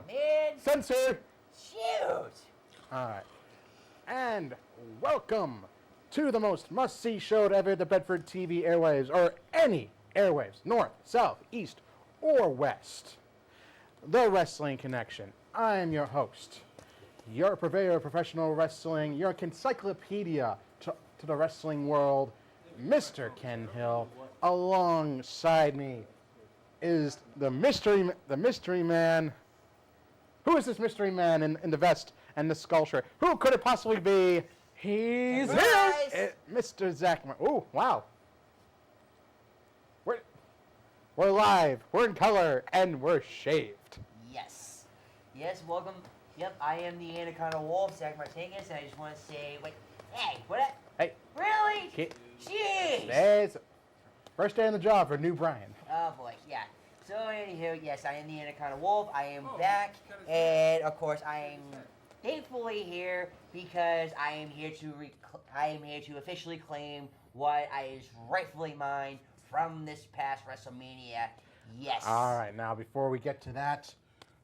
Man. Censored. Shoot. All right. And welcome to the most must-see show ever, the Bedford TV airwaves, or any airwaves, north, south, east, or west. The Wrestling Connection. I am your host, your purveyor of professional wrestling, your encyclopedia to the wrestling world, Mr. Ken Hill. Alongside me is the mystery man. Who is this mystery man in the vest and the skull shirt? Who could it possibly be? He's here, Mr. Zach. Oh, wow. We're live, we're in color, and we're shaved. Yes. Yes, welcome. Yep, I am the Anaconda Wolf, Zach Martinez, and I just want to say, wait, hey, what? Hey. Really? Jeez. Jeez. First day on the job for new Brian. Oh, boy, yeah. So, anywho, yes, I am the Anaconda Wolf. I am back, and, of course, I am thankfully here because I am here to officially claim what is rightfully mine from this past WrestleMania. Yes. All right, now, before we get to that,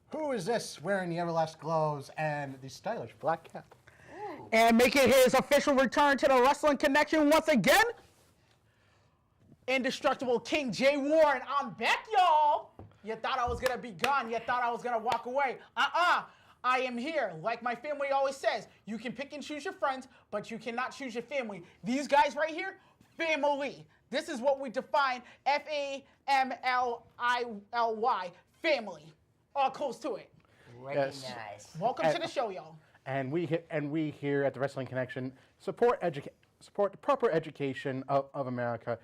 who is this wearing the everlast gloves and the stylish black cap? Ooh. And making his official return to the Wrestling Connection once again, Indestructible King Jay Warren. I'm back, y'all. You thought I was going to be gone. You thought I was going to walk away. I am here. Like my family always says, you can pick and choose your friends, but you cannot choose your family. These guys right here, family. This is what we define Family, family. All close to it. Recognize. Yes. Welcome to the show, y'all. And we here at the Wrestling Connection support the proper education of America,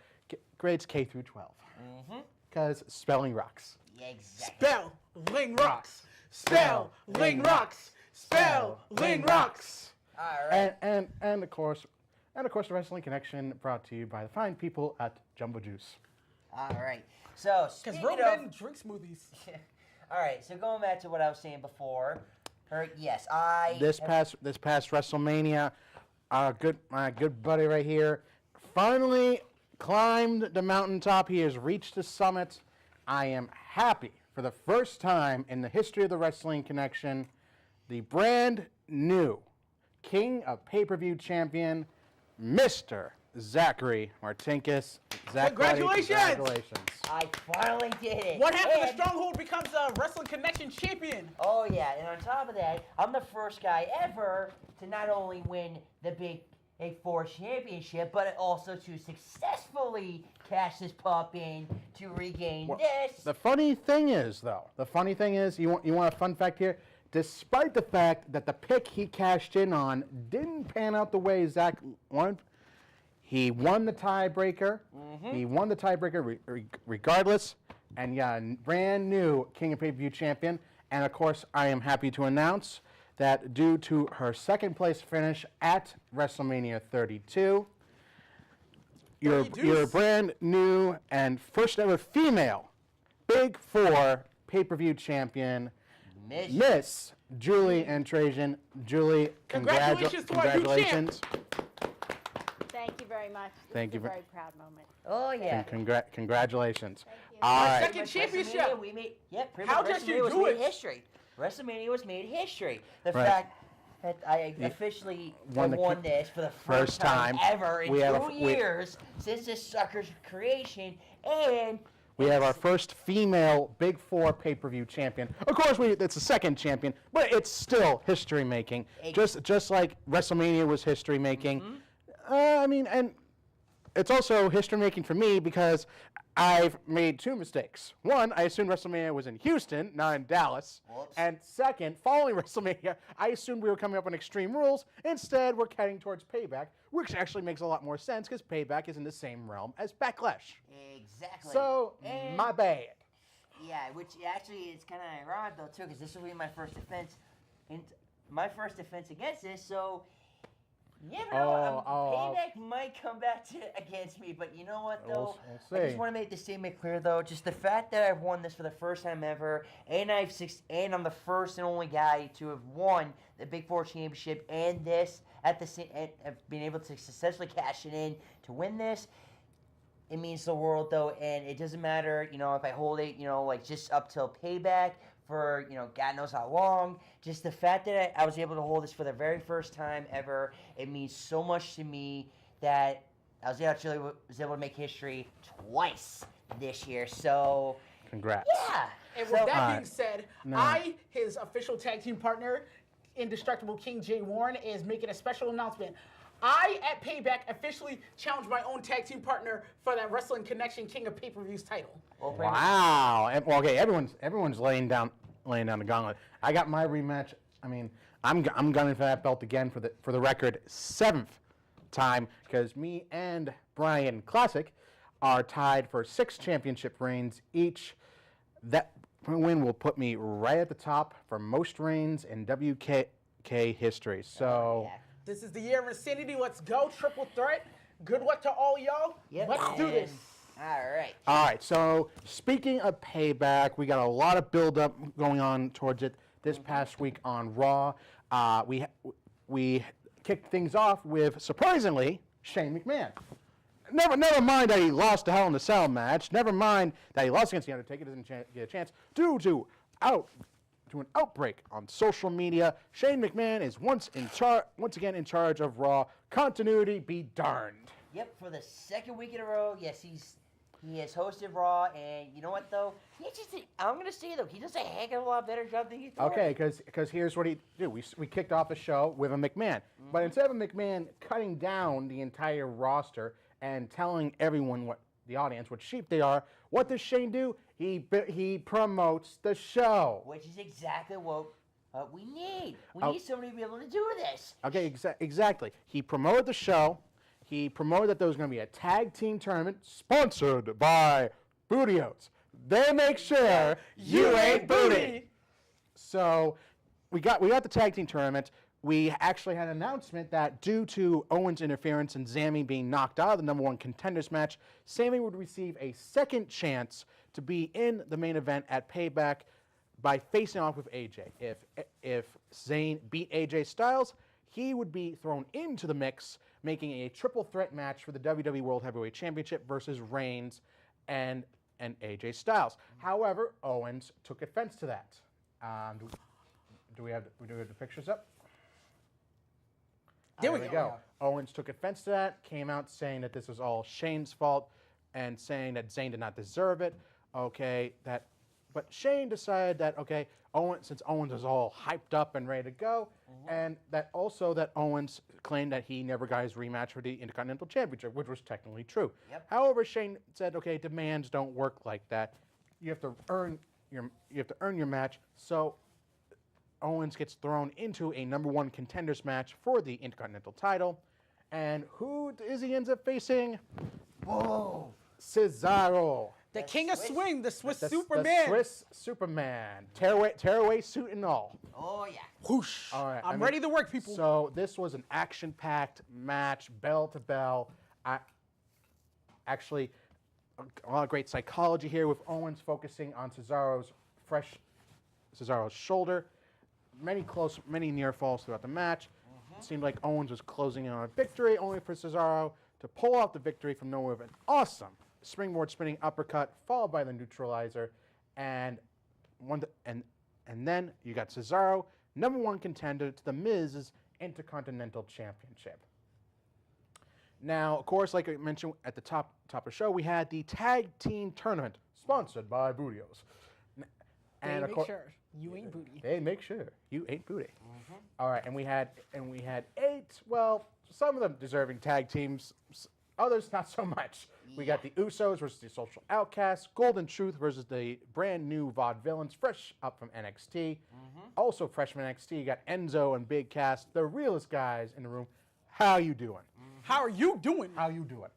grades K through 12. Because spelling rocks. Yeah, exactly. Spelling rocks. Spelling rocks. Spelling rocks. All right. And of course, the Wrestling Connection brought to you by the fine people at Jumbo Juice. All right. So, Because speaking real of... men drink smoothies. All right, so going back to what I was saying before, yes, This past WrestleMania, my good buddy right here finally climbed the mountaintop. He has reached the summit. I am happy for the first time in the history of the Wrestling Connection, the brand new King of Pay-Per-View champion, Mr. Zachary Martinkus. Zach, Congratulations! Congratulations. I finally did it. What happened to Stronghold becomes a Wrestling Connection champion? Oh, yeah, and on top of that, I'm the first guy ever to not only win the Big Four championship, but also to successfully cash this pup in to regain this. The funny thing is, you want a fun fact here? Despite the fact that the pick he cashed in on didn't pan out the way Zach wanted, he won the tiebreaker. He won the tiebreaker regardless, and brand new King of Pay-Per-View champion. And of course, I am happy to announce that due to her second place finish at WrestleMania 32, your brand new and first ever female Big Four pay-per-view champion, Miss Julie Antrazian. Julie, Congratulations to our new champ. Thank you very much. Thank you. It's a very proud moment. Oh, yeah. Congratulations. Thank you. All right. Second championship. How did you do it? History. WrestleMania was made history. The Right. fact that I officially Won won the this for the first time ever in We have 2 years since this sucker's creation, and We have our first female Big Four pay-per-view champion. Of course, it's the second champion, but it's still history-making. Just like WrestleMania was history-making. I mean, and it's also history making for me because I've made two mistakes. One, I assumed WrestleMania was in Houston, not in Dallas. Whoops. And second, following WrestleMania, I assumed we were coming up on Extreme Rules. Instead, we're heading towards Payback, which actually makes a lot more sense because Payback is in the same realm as Backlash. Exactly. So, And- my bad. Yeah, which actually is kind of ironic though too, because this will be my first defense, against this. So, you never know. Payback might come back against me, but you know what though? We'll I see. just want to make the statement clear though. Just the fact that I've won this for the first time ever, and I'm the first and only guy to have won the Big Four Championship, and this at the same, and have been able to successfully cash it in to win this. It means the world, though, and it doesn't matter, if I hold it, like just up till Payback for, God knows how long. Just the fact that I was able to hold this for the very first time ever, it means so much to me that I was able to make history twice this year. So, Congrats. yeah. And with So- that being said, No. his official tag team partner, Indestructible King Jay Warren, is making a special announcement. I, at Payback, officially challenged my own tag team partner for that Wrestling Connection King of Pay-Per-Views title. Well, pretty much- Wow. And, well, okay, everyone's laying down the gauntlet. I got my rematch. I mean, I'm gunning for that belt again for the record 7th time because me and Brian Classic are tied for 6 championship reigns each. That win will put me right at the top for most reigns in WK history. So. Yeah. This is the year of insanity. Let's go, triple threat. Good luck to all y'all. Yep. Let's do this. All right. All right, so speaking of Payback, we got a lot of build-up going on towards it this past week on Raw. We kicked things off with, surprisingly, Shane McMahon. Never mind that he lost the Hell in a Cell match. Never mind that he lost against The Undertaker, doesn't get a chance, due to an outbreak on social media. Shane McMahon is once again in charge of Raw. Continuity be darned. Yep, for the second week in a row, yes, he has hosted Raw, and you know what though? I'm gonna say though, he does a heck of a lot better job than you thought. Okay, because here's what he did. We kicked off the show with a McMahon, but instead of McMahon cutting down the entire roster and telling everyone the audience what sheep they are, what does Shane do? He promotes the show. Which is exactly what we need. We need somebody to be able to do this. Okay, exactly. He promoted the show. He promoted that there was going to be a tag team tournament sponsored by Booty Oats. They make sure you ain't booty. So we got the tag team tournament. We actually had an announcement that due to Owens' interference and Sami being knocked out of the number 1 contenders match, Sami would receive a second chance to be in the main event at Payback by facing off with AJ. If Zayn beat AJ Styles, he would be thrown into the mix, making a triple threat match for the WWE World Heavyweight Championship versus Reigns and AJ Styles. However, Owens took offense to that. Do we have the pictures up? There we There we go. go. Owens took offense to that, came out saying that this was all Shane's fault, and saying that Zayn did not deserve it. Okay, but Shane decided that since Owens was all hyped up and ready to go, and that Owens claimed that he never got his rematch for the Intercontinental Championship, which was technically true. Yep. However, Shane said, demands don't work like that. You have to earn your match. So Owens gets thrown into a number 1 contenders match for the Intercontinental title. And who is he ends up facing? Whoa. Cesaro. The King of Swiss. Swing, the Swiss The Superman. Swiss Superman. Tearaway suit and all. Oh yeah. Whoosh. All right, I'm ready to work, people. So this was an action-packed match, bell to bell. Actually, a lot of great psychology here with Owens focusing on Cesaro's shoulder. Many near falls throughout the match. It seemed like Owens was closing in on a victory, only for Cesaro to pull off the victory from nowhere with an awesome springboard spinning uppercut, followed by the neutralizer, and then you got Cesaro, number 1 contender to the Miz's Intercontinental Championship. Now, of course, like I mentioned at the top of the show, we had the tag team tournament sponsored by Bootios. They of make course, sure you ain't booty. they make sure you ain't booty. All right, and we had 8. Well, some of them deserving tag teams Others, not so much. We got the Usos versus the Social Outcasts, Golden Truth versus the brand new Vaudevillains, fresh up from NXT. Also fresh from NXT, you got Enzo and Big Cass, the realest guys in the room. How you doing? How are you doing? How you doing?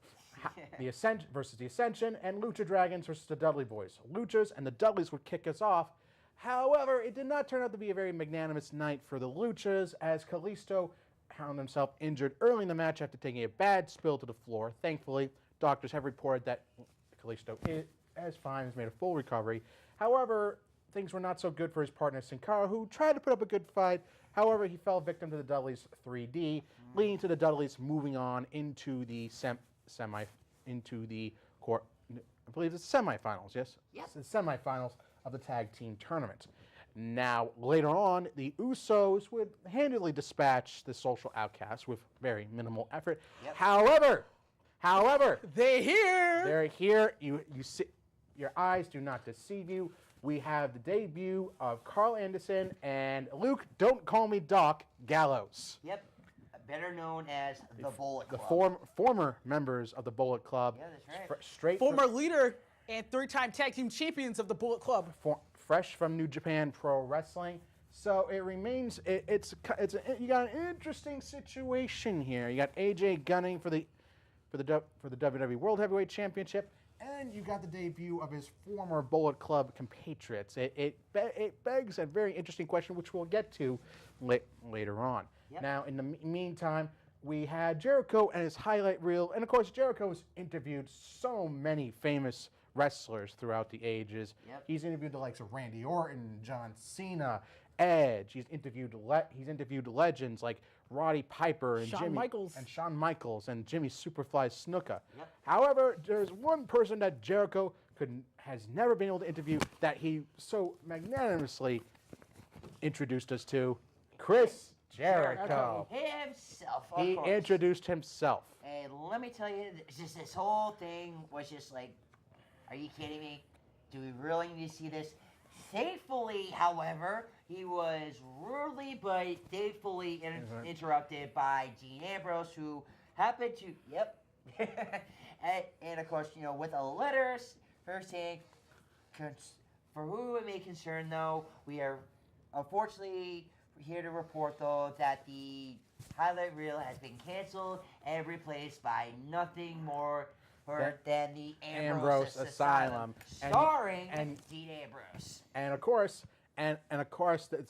The Ascension versus the Ascension, and Lucha Dragons versus the Dudley Boys. Luchas and the Dudleys would kick us off. However, it did not turn out to be a very magnanimous night for the Luchas, as Kalisto found himself injured early in the match after taking a bad spill to the floor. Thankfully, doctors have reported that Kalisto is fine, has made a full recovery. However, things were not so good for his partner Sin Cara, who tried to put up a good fight. However, he fell victim to the Dudleys' 3D, leading to the Dudleys moving on into the I believe it's semifinals, yes? Yep. It's the semifinals of the tag team tournament. Now, later on, the Usos would handily dispatch the Social Outcasts with very minimal effort. Yep. However, They're here. they're here. You see, your eyes do not deceive you. We have the debut of Carl Anderson and Luke, don't call me Doc, Gallows. Yep. Better known as the Bullet Club. The former members of the Bullet Club. Yeah, that's right. Straight Former leader and 3-time tag team champions of the Bullet Club. fresh from New Japan Pro Wrestling. So it remains. You got an interesting situation here. You got AJ gunning for the WWE World Heavyweight Championship, and you got the debut of his former Bullet Club compatriots. It begs a very interesting question, which we'll get to later on. Yep. Now, in the meantime, we had Jericho and his highlight reel, and of course, Jericho's interviewed so many famous wrestlers throughout the ages. Yep. He's interviewed the likes of Randy Orton, John Cena, Edge. He's interviewed legends like Roddy Piper and Shawn Michaels. Shawn Michaels and Jimmy Superfly Snuka. Yep. However, there's one person that Jericho has never been able to interview that he so magnanimously introduced us to, Chris Jericho. Himself, of He course. introduced himself. And let me tell you, just this whole thing was just like, are you kidding me? Do we really need to see this? Thankfully, however, he was rudely but thankfully interrupted by Dean Ambrose, who happened to, and of course, with a letter first saying, for who it may concern, though, we are unfortunately here to report, though, that the highlight reel has been canceled and replaced by nothing more than the Ambrose Asylum, starring Dean Ambrose. And of course,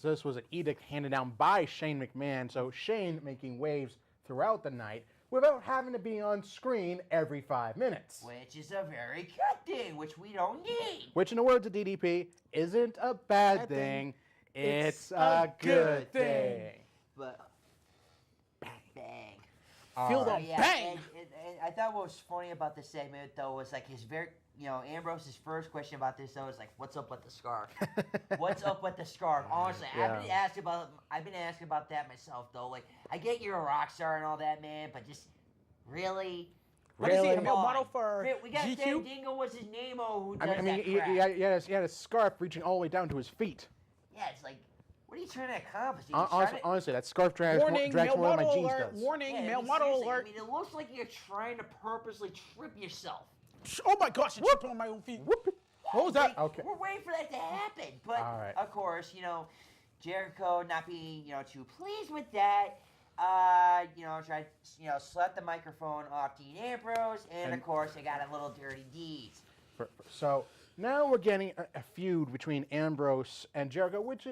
this was an edict handed down by Shane McMahon. So Shane making waves throughout the night without having to be on screen every 5 minutes. Which is a very good thing, which we don't need. Which, in the words of DDP, isn't a bad thing. It's a good thing. But bang. Feel the bang. And I thought what was funny about this segment, though, was like his Ambrose's first question about this, though, is like, what's up with the scarf? What's up with the scarf? Honestly, Yeah. I've been asking about that myself, though. Like, I get you're a rock star and all that, man, but just really. What is he, a Really? male model for We got GQ? Sam Dingo, what's his name? Who does I mean, that he crap. had a scarf reaching all the way down to his feet. Yeah, it's like, what are you trying to accomplish? Are you trying to- Honestly, that scarf drags Warning, male more than my model jeans alert. does. Warning, Yeah, I male mean, model seriously, alert. I mean, it looks like you're trying to purposely trip yourself. Oh my gosh, I tripped on my own feet. What was that? Like, Okay. We're waiting for that to happen. But, All right. of course, Jericho not being, too pleased with that, tried, slapped the microphone off Dean Ambrose, and of course, they got a little dirty deeds. So now we're getting a feud between Ambrose and Jericho, which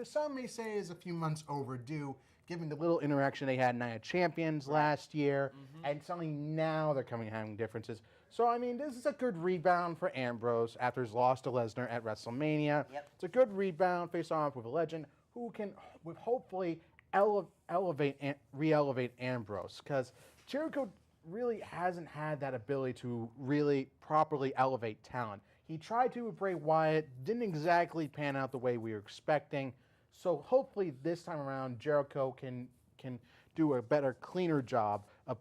some may say is a few months overdue, given the little interaction they had in Night of Champions last year, and suddenly now they're having differences. So, I mean, this is a good rebound for Ambrose after his loss to Lesnar at WrestleMania. Yep. It's a good rebound, face off with a legend who can hopefully re-elevate Ambrose, because Jericho really hasn't had that ability to really properly elevate talent. He tried to with Bray Wyatt, didn't exactly pan out the way we were expecting. So hopefully this time around, Jericho can do a better, cleaner job of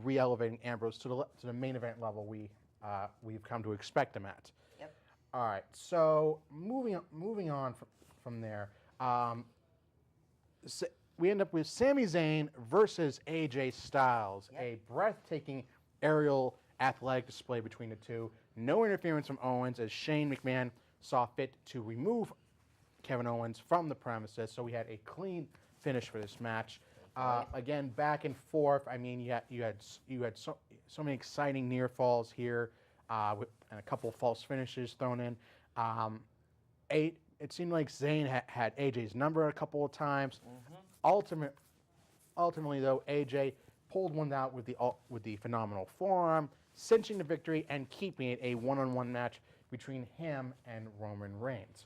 re-elevating Ambrose to the main event level we've come to expect him at. Yep. All right. So moving on from there, we end up with Sami Zayn versus AJ Styles, Yep. a breathtaking aerial athletic display between the two. No interference from Owens as Shane McMahon saw fit to remove Kevin Owens from the premises. So we had a clean finish for this match. Again, back and forth. I mean, you had so many exciting near falls here, and a couple of false finishes thrown in. It seemed like Zayn had AJ's number a couple of times. Ultimately, though, AJ pulled one out with the phenomenal forearm, cinching the victory and keeping it a one-on-one match between him and Roman Reigns.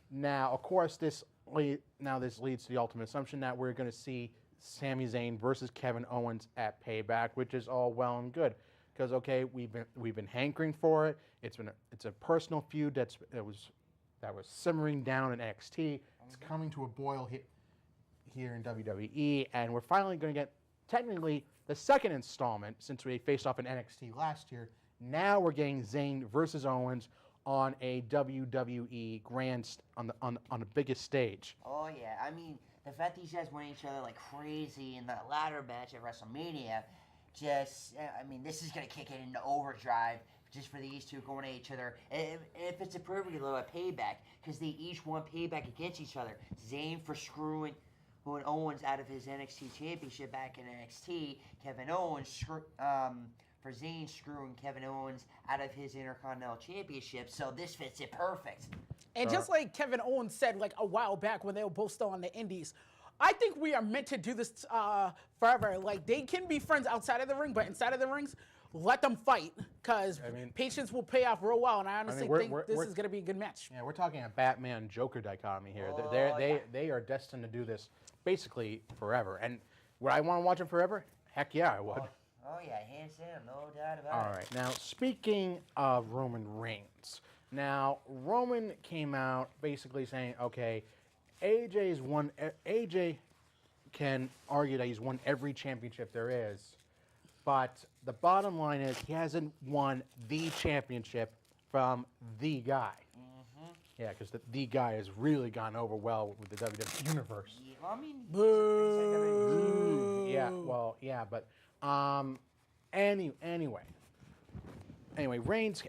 Now, of course, this leads to the ultimate assumption that we're going to see Sami Zayn versus Kevin Owens at Payback, which is all well and good, because okay, we've been hankering for it. It's a personal feud that was simmering down in NXT. It's coming to a boil here in WWE, and we're finally going to get technically the second installment since we faced off in NXT last year. Now we're getting Zayn versus Owens on a WWE on the biggest stage. Oh yeah, I mean the fact these guys went each other like crazy in that ladder match at WrestleMania, I mean this is gonna kick it into overdrive just for these two going at each other. And if it's appropriate, a payback, because they each won payback against each other. Zayn for screwing Owens out of his NXT championship back in NXT. Kevin Owens for Zayn screwing Kevin Owens out of his Intercontinental Championship. So this fits it perfect. And just like Kevin Owens said like a while back when they were both still on the Indies, I think we are meant to do this forever. Like, they can be friends outside of the ring, but inside of the rings, let them fight, because patience will pay off real well. And I honestly think this is going to be a good match. Yeah, we're talking a Batman-Joker dichotomy here. Oh, they are destined to do this basically forever. And would I want to watch them forever? Heck yeah, I would. Oh yeah, hands down, no doubt about it. All right, now speaking of Roman Reigns, now Roman came out basically saying, okay, AJ can argue that he's won every championship there is, but the bottom line is he hasn't won the championship from the guy. Yeah, because the guy has really gone over well with the WWE Universe. Yeah, well, I mean, Boo. Yeah, well, yeah, but anyway, Reigns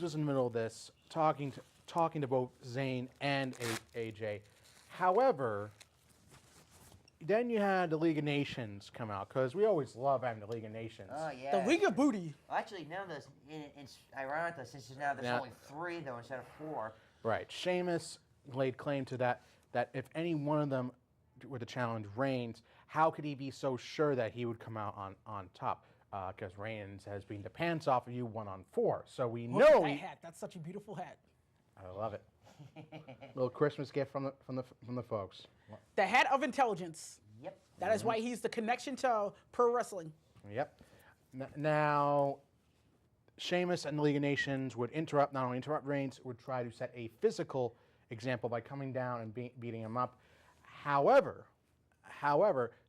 was in the middle of this, talking to both Zayn and AJ. However, then you had the League of Nations come out, because we always love having the League of Nations. Oh yeah. The League of Booty. Well, actually, now it's ironic though, since there's only 3 though instead of 4. Right. Sheamus laid claim to that if any one of them were to challenge Reigns, how could he be so sure that he would come out on top? Because Reigns has beaten the pants off of you 1-on-4, so we Look at know. that hat. That's such a beautiful hat. I love it. Little Christmas gift from the folks. The hat of intelligence. Yep. That is why he's the connection to pro wrestling. Yep. Now, Sheamus and the League of Nations would not only interrupt Reigns, would try to set a physical example by coming down and beating him up. However,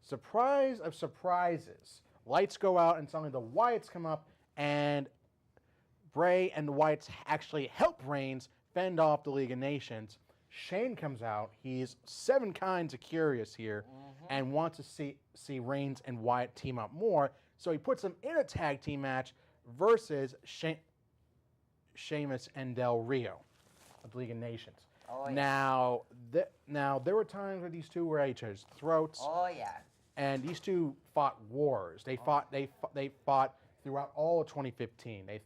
surprise of surprises, lights go out and suddenly the Wyatts come up, and Bray and the Wyatts actually help Reigns fend off the League of Nations. Shane comes out. He's 7 kinds of curious here and wants to see Reigns and Wyatt team up more. So he puts them in a tag team match versus Sheamus and Del Rio of the League of Nations. Oh, yeah. Now there were times where these two were at each other's throats. Oh yeah. And these two fought wars. They fought throughout all of 2015. They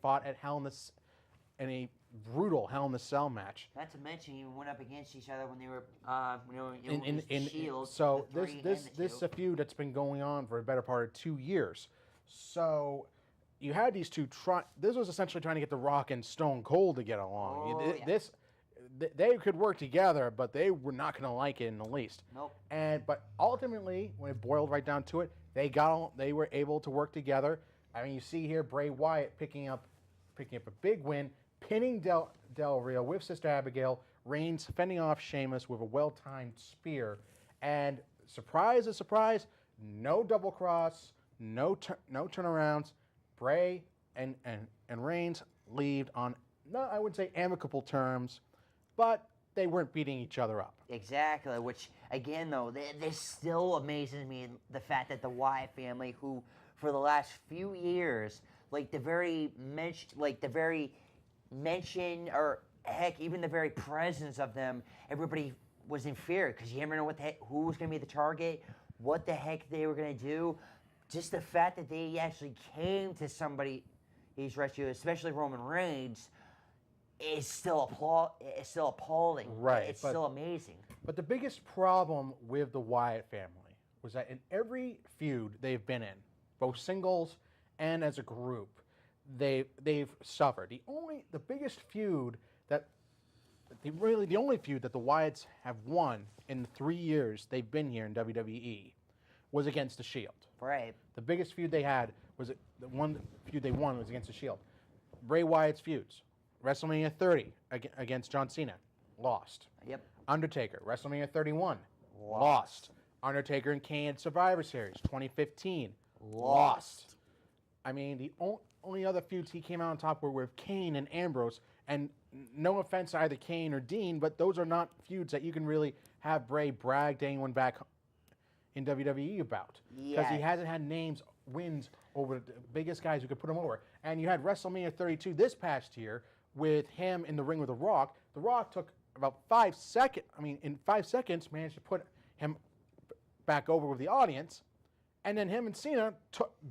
fought at in a brutal Hell in a Cell match. Not to mention, he went up against each other when they were in Shield. So this is a feud that's been going on for a better part of 2 years. So you had these two this was essentially trying to get The Rock and Stone Cold to get along. Oh, yeah. They could work together, but they were not going to like it in the least. Nope. But ultimately, when it boiled right down to it, they were able to work together. I mean, you see here Bray Wyatt picking up a big win, pinning Del Rio with Sister Abigail. Reigns fending off Sheamus with a well-timed spear, and surprise, no double cross, no turnarounds. Bray and Reigns leave on, I wouldn't say amicable terms, but they weren't beating each other up. Exactly. Which again, though, this still amazes me the fact that the Wyatt family, who for the last few years, like the very mention, or heck, even the very presence of them, everybody was in fear because you never know who was going to be the target, what the heck they were going to do. Just the fact that they actually came to somebody's rescue, especially Roman Reigns, is still appalling. Right, It's still amazing. But the biggest problem with the Wyatt family was that in every feud they've been in, both singles and as a group, they've suffered. The biggest feud the only feud that the Wyatts have won in the 3 years they've been here in WWE was against the Shield. Right. The biggest feud they had was the one feud they won was against the Shield. Bray Wyatt's feuds: WrestleMania 30 against John Cena, lost. Yep. Undertaker, WrestleMania 31, lost. Undertaker and Kane at Survivor Series 2015, lost. I mean, the only other feuds he came out on top were with Kane and Ambrose, and no offense to either Kane or Dean, but those are not feuds that you can really have Bray brag to anyone back in WWE about. Because he hasn't had wins over the biggest guys who could put him over. And you had WrestleMania 32 this past year with him in the ring with The Rock. The Rock took about 5 seconds, in 5 seconds, managed to put him back over with the audience. And then him and Cena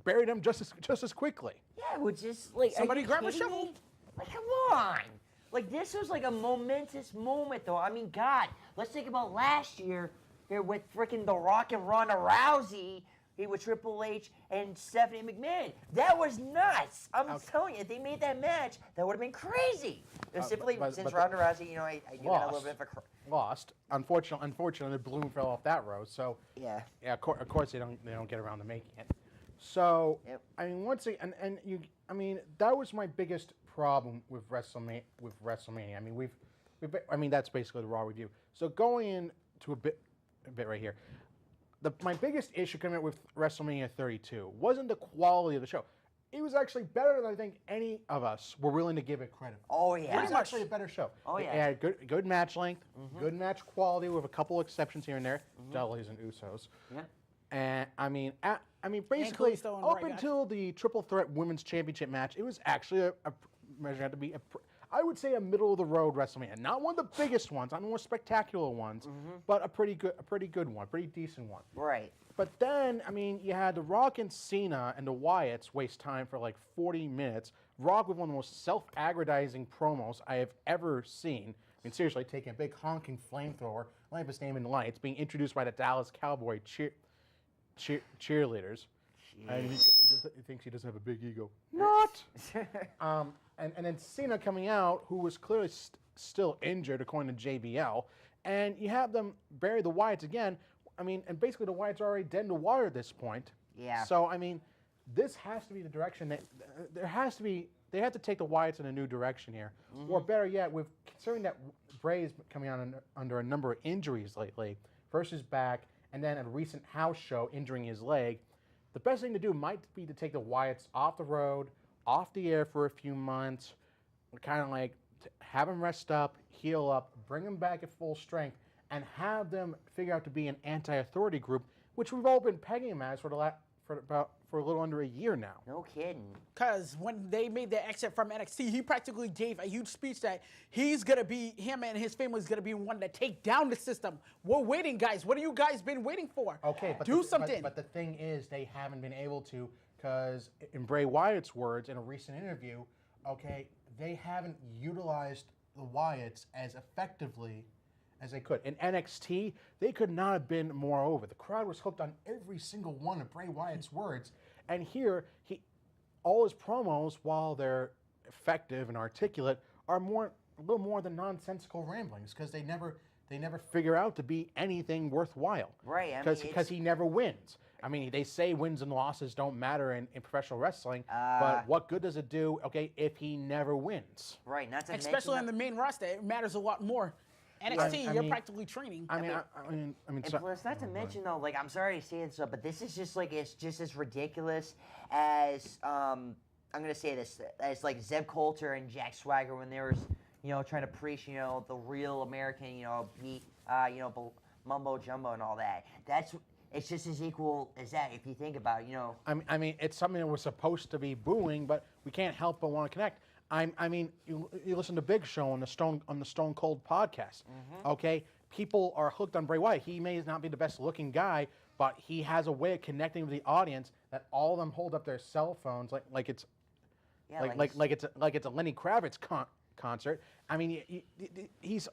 buried him just as quickly. Yeah, which is like, Somebody grab a shovel. Like, come on. Like, this was like a momentous moment, though. I mean, God, let's think about last year here with freaking The Rock and Ronda Rousey, with Triple H and Stephanie McMahon. That was nuts. I'm telling you, if they made that match, that would have been crazy. Simply, since Ronda Rousey, I do got a little bit of a lost. Unfortunately, the balloon fell off that rose. So yeah, of course they don't get around to making it. So yep. That was my biggest problem with WrestleMania. That's basically the Raw review. So going into a bit right here. My biggest issue coming up with WrestleMania 32 wasn't the quality of the show. It was actually better than I think any of us were willing to give it credit for. Oh, yeah. It was actually a better show. Oh, yeah. It had good match length, good match quality with a couple exceptions here and there, Dudleys and Usos. Yeah. And basically, up until the Triple Threat Women's Championship match, it was actually measured out to be I would say a middle of the road WrestleMania. Not one of the biggest ones, not the more spectacular ones, but a pretty good one, pretty decent one. Right. But then, you had The Rock and Cena and the Wyatts waste time for like 40 minutes. Rock with one of the most self-aggrandizing promos I have ever seen. Seriously, taking a big honking flamethrower, I have his name in lights, being introduced by the Dallas Cowboy cheerleaders. And he thinks he doesn't have a big ego. Not! And then Cena coming out, who was clearly still injured, according to JBL. And you have them bury the Wyatts again. And basically the Wyatts are already dead in the water at this point. Yeah. So, this has to be the direction that they have to take the Wyatts in a new direction here. Or better yet, considering that Bray is coming out under a number of injuries lately, first his back, and then at a recent house show injuring his leg, the best thing to do might be to take the Wyatts off the road, off the air for a few months, kind of like have them rest up, heal up, bring them back at full strength, and have them figure out to be an anti-authority group, which we've all been pegging them as for a little under a year now. No kidding. Because when they made the exit from NXT, he practically gave a huge speech that him and his family is going to be one to take down the system. We're waiting, guys. What have you guys been waiting for? Okay, but do something. But the thing is, they haven't been able to, because in Bray Wyatt's words in a recent interview, they haven't utilized the Wyatts as effectively as they could. In NXT, they could not have been more over. The crowd was hooked on every single one of Bray Wyatt's words. And here, all his promos, while they're effective and articulate, are a little more than nonsensical ramblings, because they never figure out to be anything worthwhile. Right. Because he never wins. They say wins and losses don't matter in professional wrestling, but what good does it do, if he never wins? Right. Not to especially on the main roster, it matters a lot more. NXT, you're practically training. And plus, not to mention though, I'm sorry to say this, but this is just it's just as ridiculous as I'm gonna say this, as Zeb Coulter and Jack Swagger when they were trying to preach, the real American, beat, mumbo jumbo and all that. It's just as equal as that if you think about it, I mean, it's something that we're supposed to be booing, but we can't help but want to connect. I mean, you listen to Big Show on the Stone Cold podcast. Okay, people are hooked on Bray Wyatt. He may not be the best looking guy, but he has a way of connecting with the audience that all of them hold up their cell phones like it's a Lenny Kravitz concert. I mean, he's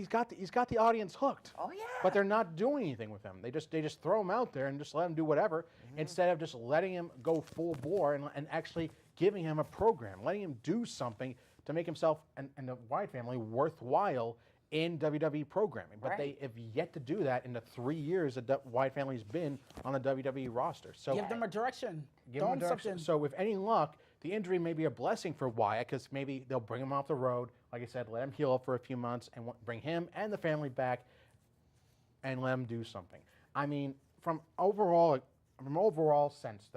got the audience hooked. Oh yeah. But they're not doing anything with him. They just throw him out there and just let him do whatever instead of just letting him go full bore and actually giving him a program, letting him do something to make himself and the Wyatt family worthwhile in WWE programming. But they have yet to do that in the 3 years that the Wyatt family's been on the WWE roster. So Give them a direction. give them a direction. So with any luck, the injury may be a blessing for Wyatt because maybe they'll bring him off the road. Like I said, let him heal up for a few months and bring him and the family back and let him do something. I mean, from an overall sense,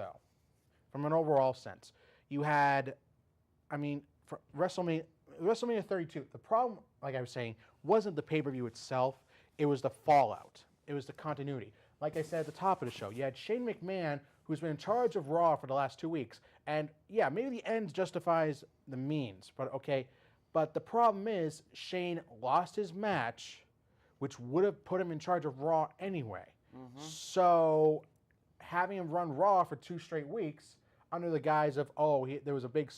you had, for WrestleMania 32, the problem, like I was saying, wasn't the pay-per-view itself, it was the fallout. It was the continuity. Like I said at the top of the show, you had Shane McMahon, who's been in charge of Raw for the last 2 weeks, and yeah, maybe the end justifies the means, but okay. But the problem is, Shane lost his match, which would have put him in charge of Raw anyway. So having him run Raw for 2 straight weeks under the guise of, there was a big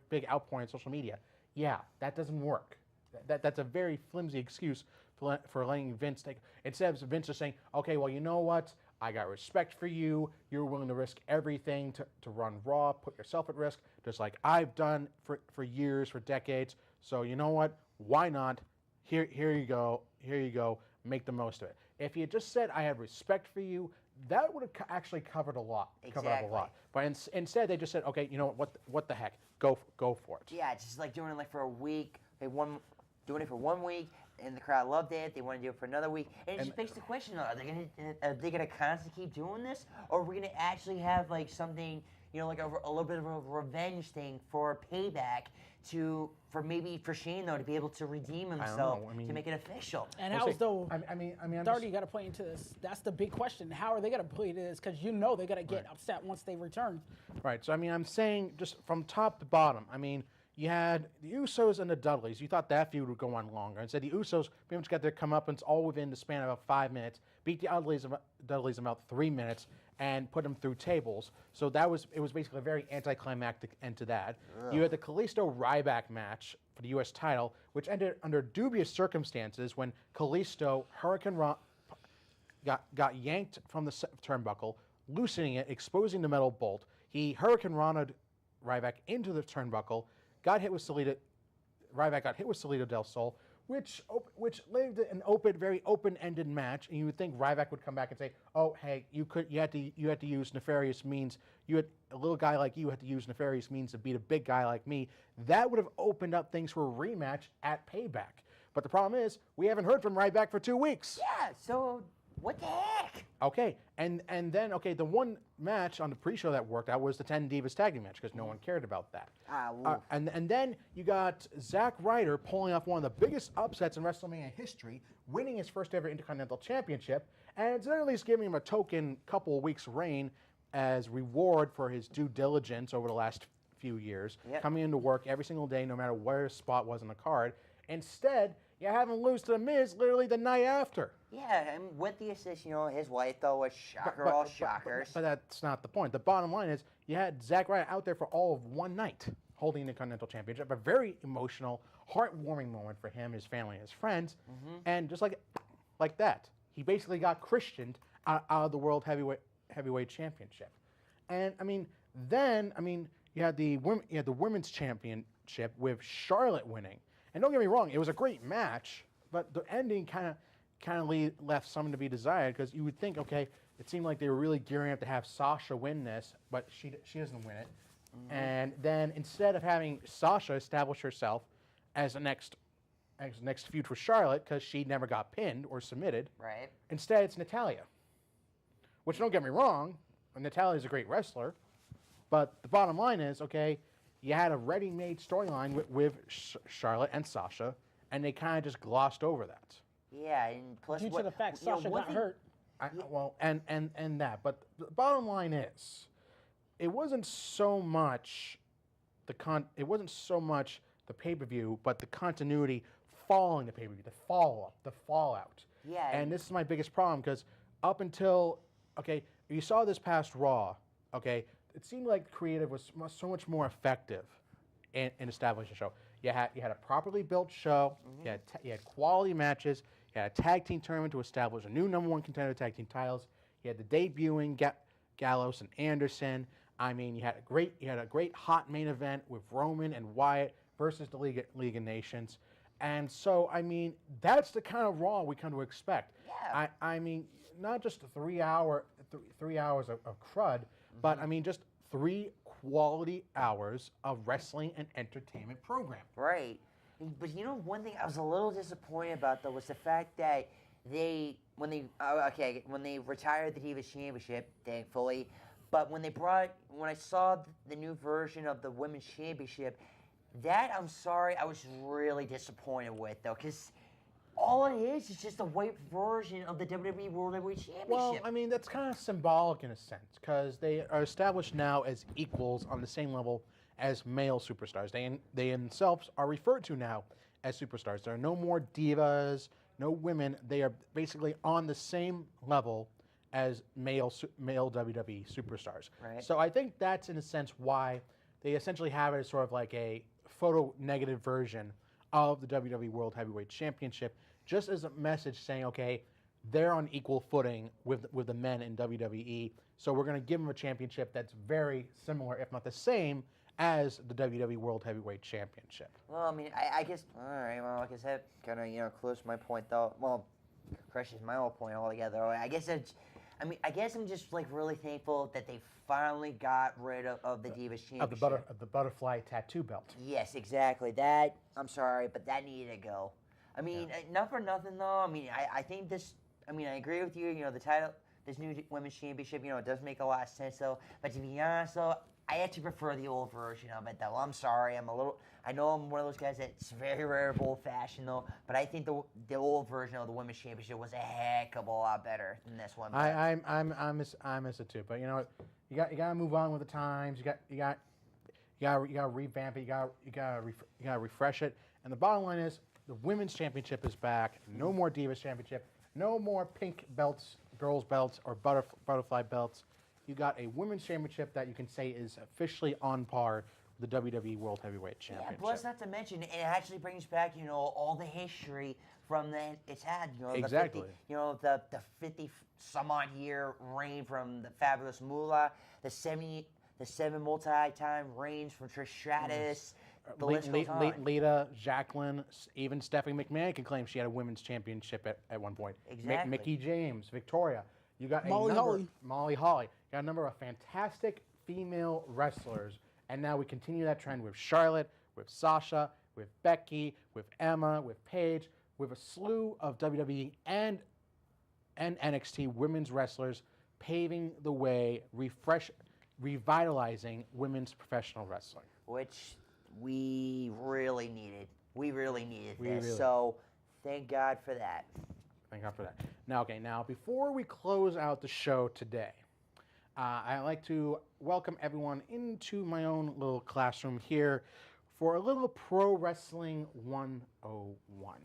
big outpouring on social media. Yeah, that doesn't work. That's a very flimsy excuse for letting Vince take. Instead of Vince just saying, okay, well, you know what? I got respect for you. You're willing to risk everything to run Raw, put yourself at risk, just like I've done for years, for decades. So you know what? Why not? Here you go. Here you go. Make the most of it. If he had just said, I have respect for you, that would have actually covered a lot. Exactly. Covered up a lot. But instead, they just said, okay, you know what the heck? Go for it. Yeah, it's just like doing it for a week. Doing it for 1 week, and the crowd loved it. They want to do it for another week, and it just begs the question: are they gonna constantly keep doing this, or are we gonna actually have like something, like a little bit of a revenge thing for payback for Shane though to be able to redeem himself to make it official? And how is though? I'm Darty, you got to play into this. That's the big question. How are they going to play into this? Because they're going to get upset once they return. Right. So I'm saying just from top to bottom. You had the Usos and the Dudleys. You thought that feud would go on longer. Instead, the Usos pretty much got their comeuppance all within the span of about 5 minutes, beat the Dudleys in about 3 minutes, and put them through tables. So it was basically a very anticlimactic end to that. Ugh. You had the Kalisto-Ryback match for the U.S. title, which ended under dubious circumstances when Kalisto got yanked from the turnbuckle, loosening it, exposing the metal bolt. He Hurricane Rana'd Ryback into the turnbuckle. Ryback got hit with Salida del Sol, which led to an very open-ended match, and you would think Ryback would come back and say, "Oh, hey, you had to use nefarious means. A little guy like you had to use nefarious means to beat a big guy like me." That would have opened up things for a rematch at Payback. But the problem is, we haven't heard from Ryback for 2 weeks. Yeah, so what the heck? Okay, and then the one match on the pre-show that worked out was the 10 Divas Tag Team match because no one cared about that. And then you got Zack Ryder pulling off one of the biggest upsets in WrestleMania history, winning his first ever Intercontinental Championship, and it's at least giving him a token couple of weeks reign as reward for his due diligence over the last few years, coming into work every single day, no matter where his spot was on the card. Instead, you have him lose to The Miz literally the night after. Yeah, and with the assist, his wife, though, was all shockers. But that's not the point. The bottom line is you had Zack Ryder out there for all of one night holding the Continental Championship, a very emotional, heartwarming moment for him, his family, and his friends. And just like that, he basically got Christianed out of the World Heavyweight Championship. And, then you had the Women's Championship with Charlotte winning. And don't get me wrong, it was a great match, but the ending kind of left something to be desired because you would think, okay, it seemed like they were really gearing up to have Sasha win this, but she doesn't win it. And then instead of having Sasha establish herself as the next feud for Charlotte because she never got pinned or submitted, right? Instead it's Natalya. Which, don't get me wrong, Natalya's a great wrestler, but the bottom line is, okay, you had a ready-made storyline with Charlotte and Sasha, and they kind of just glossed over that. Yeah, and plus Due to the fact you know, Sasha one got thing- hurt. Well, and that, but the bottom line is, it wasn't so much it wasn't so much the pay-per-view, but the continuity following the pay-per-view, the follow-up, the fallout. Yeah, And this is my biggest problem because up until, okay, you saw this past Raw, okay, it seemed like creative was so much more effective in establishing a show. You had a properly built show, you had quality matches, you had a tag team tournament to establish a new #1 contender tag team titles, you had the debuting Gallows and Anderson. I mean, you had a great hot main event with Roman and Wyatt versus the League of Nations. And so, I mean, that's the kind of Raw we come to expect. Yeah. I mean, not just 3 hours of crud, but I mean, just 3 quality hours of wrestling and entertainment program. Right. But you know, one thing I was a little disappointed about though was the fact that when they retired the Divas Championship, thankfully, but when I saw the new version of the Women's Championship, that I'm sorry, I was really disappointed with though, because all it is just a white version of the WWE World Heavyweight Championship. Well, I mean, that's kind of symbolic in a sense, because they are established now as equals on the same level as male superstars. They themselves are referred to now as superstars. There are no more divas, no women. They are basically on the same level as male WWE superstars. Right. So I think that's in a sense why they essentially have it as sort of like a photo negative version of the WWE World Heavyweight Championship, just as a message saying, okay, they're on equal footing with the men in WWE, so we're going to give them a championship that's very similar, if not the same, as the WWE World Heavyweight Championship. Well, I mean, I guess, all right, well, like I said, kind of, close to my point, though. Well, crushes my whole point altogether. I guess I'm just, like, really thankful that they finally got rid of the Divas Championship. Of the butterfly tattoo belt. Yes, exactly. That, I'm sorry, but that needed to go. I mean, not for nothing, though. I mean, I think this, I agree with you, the title, this new Women's Championship, it does make a lot of sense, though. But to be honest, though, I actually prefer the old version of it, though. I'm sorry. I know I'm one of those guys that's very rare of old-fashioned, though, but I think the old version of the Women's Championship was a heck of a lot better than this one. I miss it too, but you know what? You got to move on with the times. You got to revamp it. You got to refresh it. And the bottom line is, the Women's Championship is back. No more Divas Championship. No more pink belts, girls belts, or butterfly belts. You got a Women's Championship that you can say is officially on par with the WWE World Heavyweight Championship. Yeah, plus not to mention, it actually brings back, all the history from it's had, Exactly. the 50 some odd year reign from the Fabulous Moolah, the 7 multi-time reigns from Trish Stratus. The list goes on. Lita, Jacqueline, even Stephanie McMahon can claim she had a women's championship at one point. Exactly. Mickey James, Victoria. You got Molly Holly. Molly Holly. You got a number of fantastic female wrestlers, and now we continue that trend with Charlotte, with Sasha, with Becky, with Emma, with Paige, with a slew of WWE and NXT women's wrestlers paving the way, revitalizing women's professional wrestling. Which we really needed. We really needed this. So thank God for that. Thank God for that. Now, before we close out the show today, I'd like to welcome everyone into my own little classroom here for a little Pro Wrestling 101.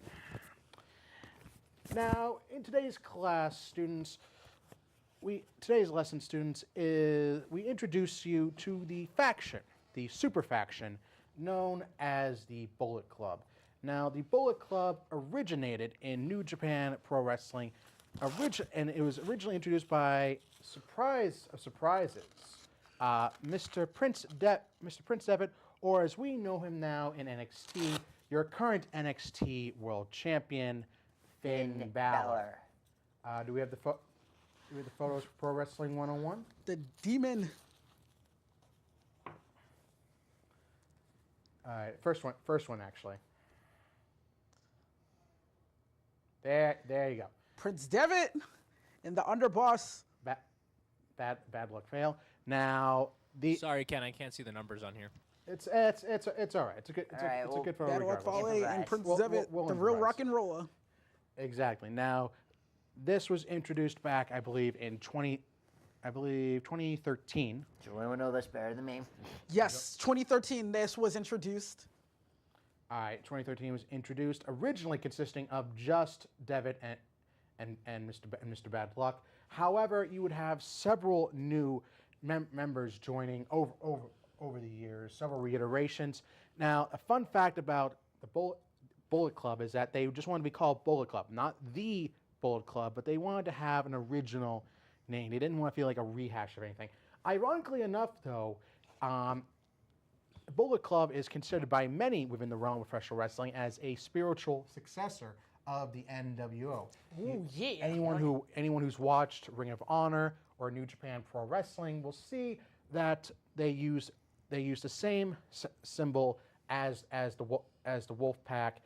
Now, in today's class, students, today's lesson, students, is we introduce you to the faction, the super faction, known as the Bullet Club. Now, the Bullet Club originated in New Japan Pro Wrestling, and it was originally introduced by, surprise of surprises, Mr. Prince Devitt, or as we know him now in NXT, your current NXT World Champion, Finn Balor. Do we have the photos for Pro Wrestling 101? The Demon. All right, first one actually. There you go. Prince Devitt and the Underboss. Bad luck fail. Now Sorry, Ken, I can't see the numbers on here. It's all right. It's a good well, good for Battle Rock regardless. Fale and Prince We'll- Devitt, we'll the real improvise. rock and roller. Exactly. Now, this was introduced back, I believe, in 2013. So anyone know this better than me? Yes, 2013. This was introduced. All right, 2013 was introduced, originally consisting of just Devitt and Mr. Bad Luck. However, you would have several new members joining over the years, several reiterations. Now, a fun fact about the Bullet Club is that they just wanted to be called Bullet Club, not the Bullet Club, but they wanted to have an original name. They didn't want to feel like a rehash of anything. Ironically enough, though, Bullet Club is considered by many within the realm of professional wrestling as a spiritual successor of the NWO. Ooh, yeah. Anyone who's watched Ring of Honor or New Japan Pro Wrestling will see that they use the same symbol as the Wolf Pack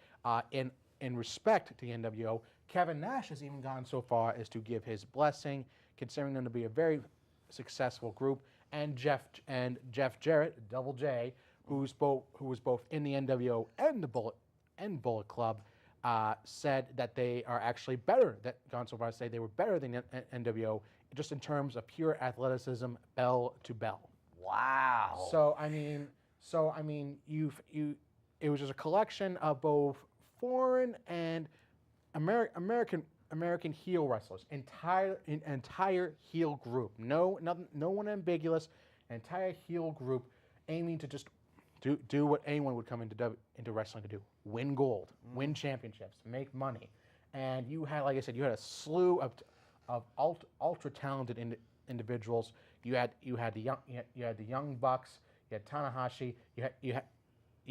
in respect to the NWO. Kevin Nash has even gone so far as to give his blessing, considering them to be a very successful group. And Jeff Jarrett, Double J, who was both in the NWO and the Bullet Club, said that they are actually better. That gone so far as to say they were better than NWO, just in terms of pure athleticism, bell to bell. Wow. So I mean, it was just a collection of both foreign and American heel wrestlers, entire heel group. No one ambiguous, entire heel group aiming to just do what anyone would come into wrestling to do: win gold, win championships, make money. And you had, like I said, you had a slew of ultra talented individuals. You had the young Bucks. You had Tanahashi. You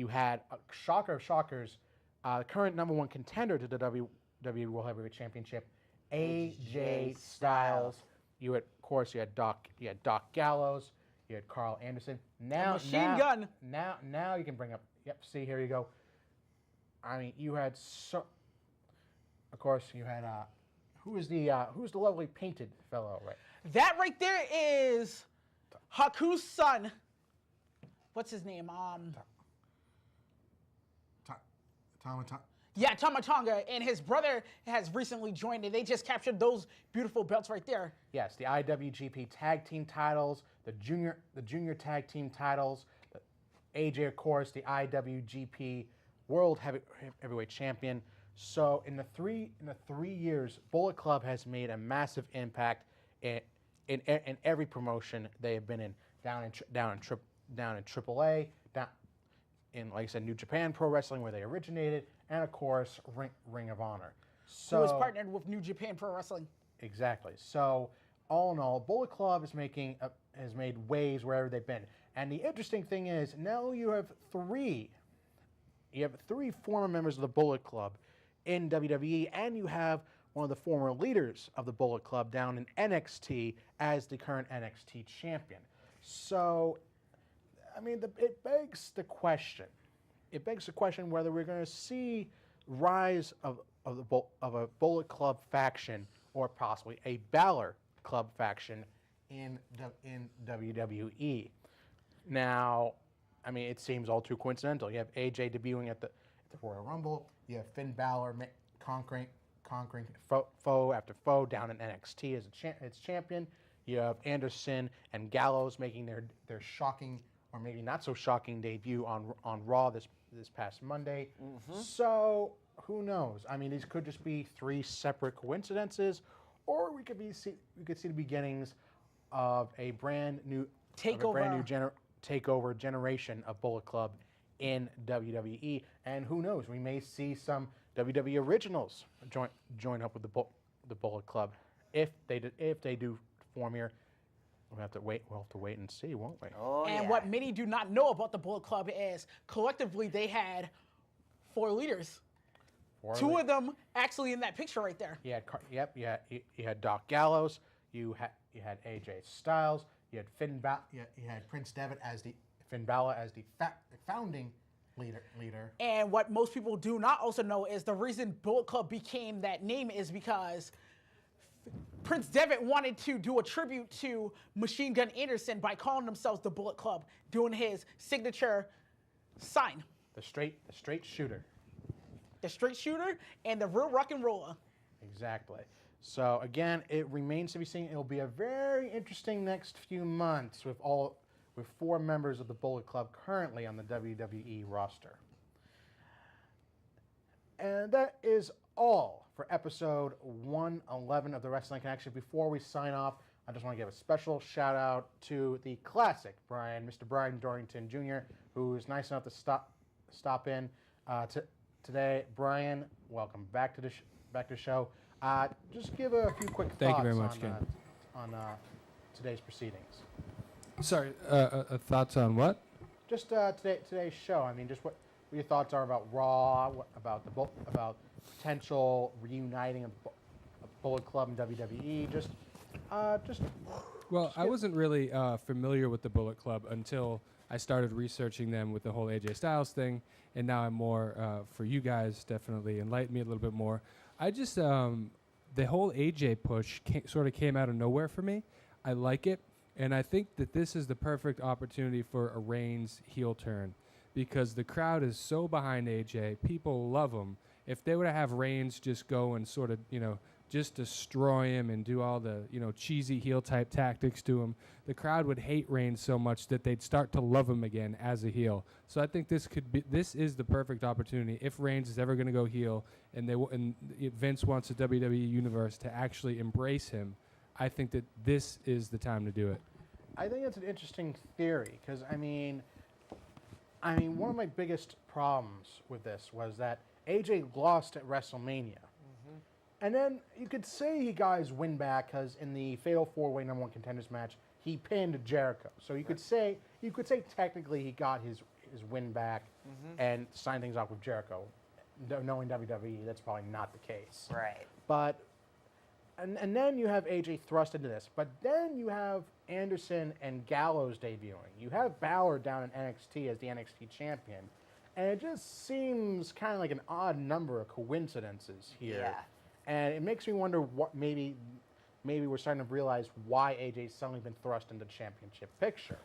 had a shocker of shockers, current #1 contender to the WWE World Heavyweight Championship, AJ Styles. You had Doc Gallows. You had Carl Anderson. Machine Gun. Now you can bring up. Yep. See, here you go. I mean, you had Of course, you had who's the lovely painted fellow, right? That right there is Haku's son. What's his name? Yeah, Tama Tonga, and his brother has recently joined, and they just captured those beautiful belts right there. Yes, the IWGP Tag Team titles, the Junior Tag Team titles, AJ, of course, the IWGP World Heavyweight Champion. So in the three years, Bullet Club has made a massive impact in every promotion they have been in, down in AAA, down in, like I said, New Japan Pro Wrestling, where they originated, and of course Ring of Honor. So Who is partnered with New Japan Pro Wrestling. Exactly. So all in all, Bullet Club has made waves wherever they've been. And the interesting thing is, now you have three former members of the Bullet Club in WWE, and you have one of the former leaders of the Bullet Club down in NXT as the current NXT champion. So, I mean, it begs the question. It begs the question whether we're going to see rise of a Bullet Club faction, or possibly a Balor Club faction in WWE. Now, I mean, it seems all too coincidental. You have AJ debuting at the Royal Rumble. You have Finn Balor conquering foe after foe down in NXT as its champion. You have Anderson and Gallows making their shocking, or maybe not so shocking, debut on Raw this past Monday. Mm-hmm. So who knows? I mean, these could just be three separate coincidences, or we could see the beginnings of a brand new takeover generation of Bullet Club in WWE. And who knows? We may see some WWE originals join up with the Bullet Club if they do form here. We'll have to wait and see, won't we? Oh, And what many do not know about the Bullet Club is collectively they had 4 leaders. Two of them actually in that picture right there. You had Doc Gallows. You had AJ Styles. You had Prince Devitt as Finn Balor as the founding leader. And what most people do not also know is the reason Bullet Club became that name is because Prince Devitt wanted to do a tribute to Machine Gun Anderson by calling themselves the Bullet Club, doing his signature sign. The straight shooter. The straight shooter and the real rock and roller. Exactly. So again, it remains to be seen. It'll be a very interesting next few months with 4 members of the Bullet Club currently on the WWE roster. And that is all for episode 111 of the Wrestling Connection. Before we sign off, I just want to give a special shout out to the classic Brian, Mr. Brian Dorrington Jr., who is nice enough to stop in today. Brian, welcome back to the show. Just give a few quick thoughts. Thank you very much, Ken. On today's proceedings. Sorry, thoughts on what? Just today's show. I mean, just what your thoughts are about Raw, about potential reuniting of Bullet Club and WWE. Well, I wasn't really familiar with the Bullet Club until I started researching them with the whole AJ Styles thing, and now I'm more for you guys. Definitely enlighten me a little bit more. I just the whole AJ push sort of came out of nowhere for me. I like it, and I think that this is the perfect opportunity for a Reigns heel turn, because the crowd is so behind AJ. People love him. If they were to have Reigns just go and sort of, just destroy him and do all the, cheesy heel type tactics to him, the crowd would hate Reigns so much that they'd start to love him again as a heel. So I think this is the perfect opportunity if Reigns is ever going to go heel and Vince wants the WWE universe to actually embrace him. I think that this is the time to do it. I think it's an interesting theory because I mean, one of my biggest problems with this was that AJ lost at WrestleMania. And then you could say he got his win back because in the Fatal 4-Way #1 Contenders match, he pinned Jericho. So you could say technically he got his win back and signed things off with Jericho. Knowing WWE, that's probably not the case. Right. But and then you have AJ thrust into this. But then you have Anderson and Gallows debuting. You have Balor down in NXT as the NXT champion. And it just seems kind of like an odd number of coincidences here. Yeah. And it makes me wonder what maybe we're starting to realize why AJ's suddenly been thrust into the championship picture.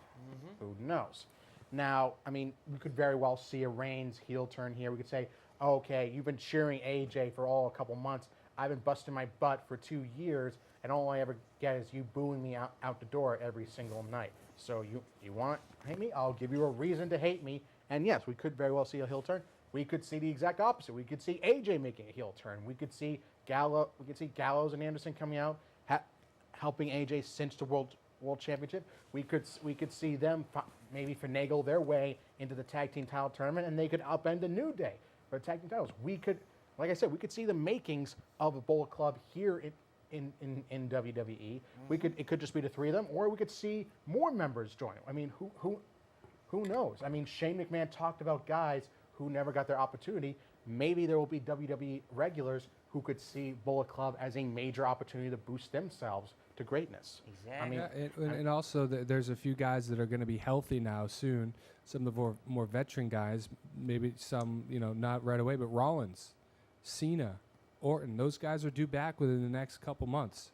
Who knows? Now, I mean, we could very well see a Reigns heel turn here. We could say, okay, you've been cheering AJ for a couple months. I've been busting my butt for 2 years, and all I ever get is you booing me out the door every single night. So you want to hate me? I'll give you a reason to hate me. And yes, we could very well see a heel turn. We could see the exact opposite. We could see AJ making a heel turn. We could see Gallows and Anderson coming out, helping AJ cinch the world championship. We could see them maybe finagle their way into the tag team title tournament, and they could upend the New Day for the tag team titles. We could, like I said, we could see the makings of a Bullet Club here in WWE. It could just be the 3 of them, or we could see more members join. I mean, who knows? I mean, Shane McMahon talked about guys who never got their opportunity. Maybe there will be WWE regulars who could see Bullet Club as a major opportunity to boost themselves to greatness. Exactly. I mean, and also there's a few guys that are going to be healthy now soon. Some of the more veteran guys, maybe some, not right away, but Rollins, Cena, Orton, those guys are due back within the next couple months,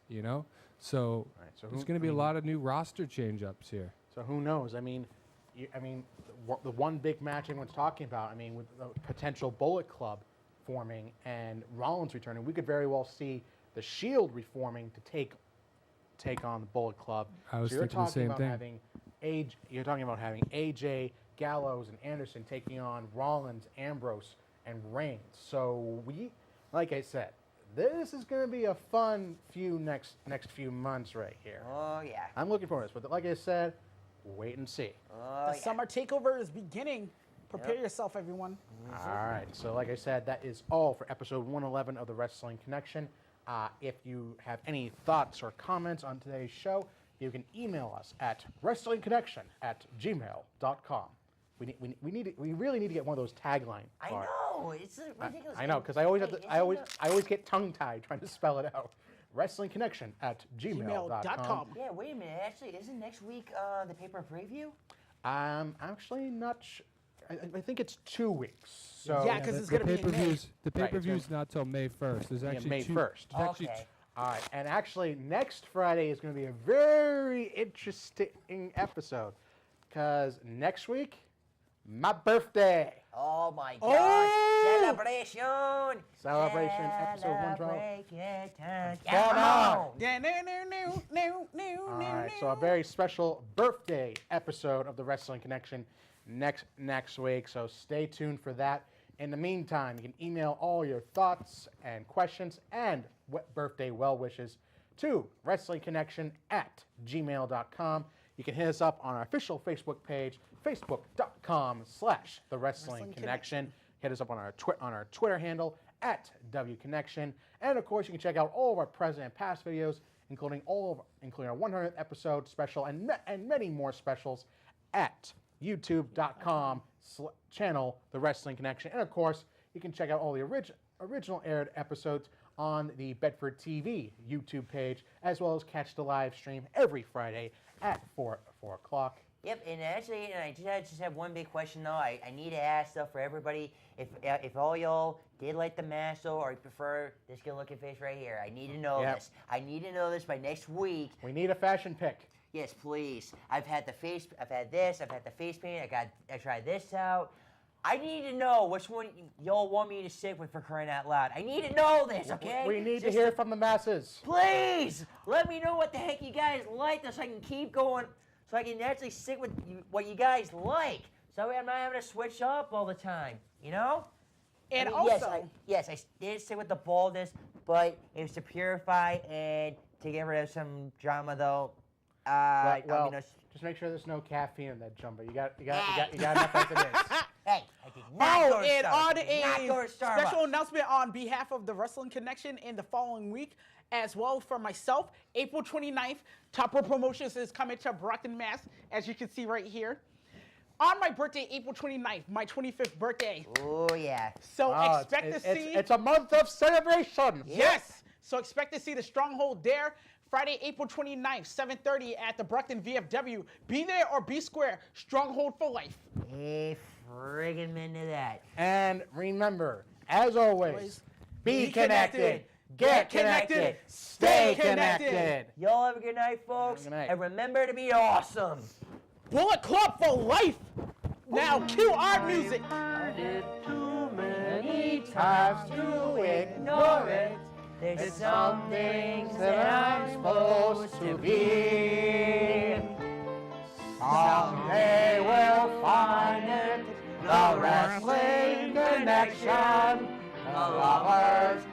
So, there's going to be a lot of new roster change-ups here. So who knows? I mean, the one big match everyone's talking about, with the potential Bullet Club forming and Rollins returning, we could very well see the Shield reforming to take on the Bullet Club. I was thinking the same thing. You're talking about having AJ, Gallows, and Anderson taking on Rollins, Ambrose, and Reigns. So like I said, this is going to be a fun next few months right here. Oh, yeah. I'm looking forward to this, but like I said, wait and see. Oh, The summer takeover is beginning. Prepare yourself, everyone. All right. So like I said, that is all for episode 111 of the Wrestling Connection. If you have any thoughts or comments on today's show, you can email us at wrestlingconnection@gmail.com. We really need to get one of those tagline. I know, it's ridiculous. I know, because I always get tongue tied trying to spell it out. wrestlingconnection@gmail.com. gmail.com. Wait a minute. Actually, isn't next week the paper preview? Actually not. I think it's 2 weeks. So Yeah, 'cause it's gonna be in May. The pay-per-view's not till May 1st. There's actually May 1st. There's actually Okay. All right, and actually, next Friday is going to be a very interesting episode because next week, my birthday. Oh my God! Oh! Celebration! Celebration, episode 112. Celebration time. Come on! Yeah, no. All right, so a very special birthday episode of the Wrestling Connection next week. So stay tuned for that. In the meantime, you can email all your thoughts and questions and birthday well wishes to wrestlingconnection@gmail.com. You can hit us up on our official Facebook page, facebook.com/The Wrestling Connection. Hit us up on our Twitter handle @WKonnection. And of course, you can check out all of our present and past videos, including our 100th episode special and many more specials at youtube.com/channel The Wrestling Connection. And of course, you can check out all the original aired episodes on the Bedford TV YouTube page, as well as catch the live stream every Friday at 4 o'clock. Yep, and actually, I just have one big question though. I need to ask though for everybody, if all y'all did like the mask though, or you prefer this good looking face right here. I need to know this. I need to know this by next week. We need a fashion pick. Yes, please. I've had the face paint. I tried this out. I need to know which one y'all want me to stick with for crying out loud. I need to know this, okay? We need to hear from the masses. Please let me know what the heck you guys like, so I can keep going, so I can actually stick with what you guys like. So I'm not having to switch up all the time, you know? And I mean, also, yes, I did stick with the baldness, but it was to purify and to get rid of some drama, though. Just make sure there's no caffeine in that jumbo. You got enough as it is. Hey, I did not go to and Starbucks. on I did not go to a Starbucks. special announcement on behalf of the Wrestling Connection in the following week, as well for myself, April 29th, Top Rope Promotions is coming to Brockton, Mass, as you can see right here. On my birthday, April 29th, my 25th birthday. Oh, yeah. So expect to see... It's a month of celebration. Yes. So expect to see the Stronghold there. Friday, April 29th, 7:30 at the Brockton VFW. Be there or be square. Stronghold for life. Hey, friggin' minute that. And remember, as always, be connected, get connected, stay connected. Y'all have a good night, folks. Good night. And remember to be awesome. Bullet Club for life. Now cue our music. I did too many times to ignore it. There's some things that I'm supposed to be. Someday we'll find it, the Wrestling Connection. The lovers